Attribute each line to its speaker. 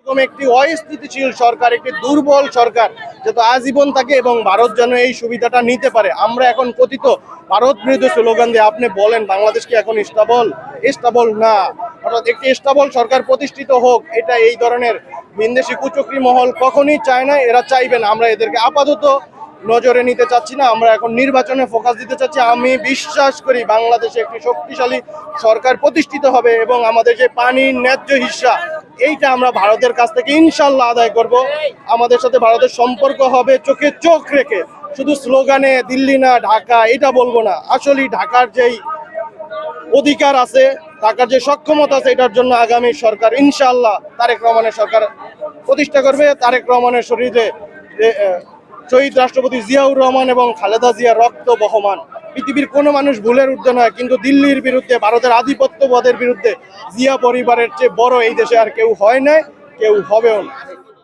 Speaker 1: এরকম একটি অস্থিতিশীল সরকার, একটি দুর্বল সরকার যাতে আজীবন থাকে এবং ভারত যেন এই সুবিধাটা নিতে পারে। আমরা এখন কথিত ভারত বিরোধী স্লোগান দিয়ে আপনি বলেন বাংলাদেশ কি এখন স্টেবল? স্টেবল না। অর্থাৎ একটি স্টেবল সরকার প্রতিষ্ঠিত হোক, এটা এই ধরনের বিদেশি কুচক্রী মহল কখনই চায় না, এরা চাইবে না। আমরা এদেরকে আপাতত নজরে নিতে চাচ্ছি না, আমরা এখন নির্বাচনে ফোকাস দিতে চাচ্ছি। আমি বিশ্বাস করি বাংলাদেশে একটি শক্তিশালী সরকার প্রতিষ্ঠিত হবে এবং আমাদের যে পানির ন্যায্য হিস্সা এইটা আমরা ভারতের কাছ থেকে ইনশাল্লাহ আদায় করব। আমাদের সাথে ভারতের সম্পর্ক হবে চোখে চোখ রেখে, শুধু স্লোগানে দিল্লি না ঢাকা এটা বলবো না। আসলেই ঢাকার যেই অধিকার আছে, ঢাকার যে সক্ষমতা আছে, এটার জন্য আগামী সরকার ইনশাল্লাহ তারেক রহমানের সরকার প্রতিষ্ঠা করবে। তারেক রহমানের শরীরে শহীদ রাষ্ট্রপতি জিয়াউর রহমান এবং খালেদা জিয়া রক্ত বহমান। পৃথিবীর কোনো মানুষ ভুলের ঊর্ধ্বে নয়, কিন্তু দিল্লির বিরুদ্ধে, ভারতের আধিপত্যবাদের বিরুদ্ধে জিয়া পরিবারের চেয়ে বড় এই দেশে আর কেউ হয় নাই, কেউ হবেও না।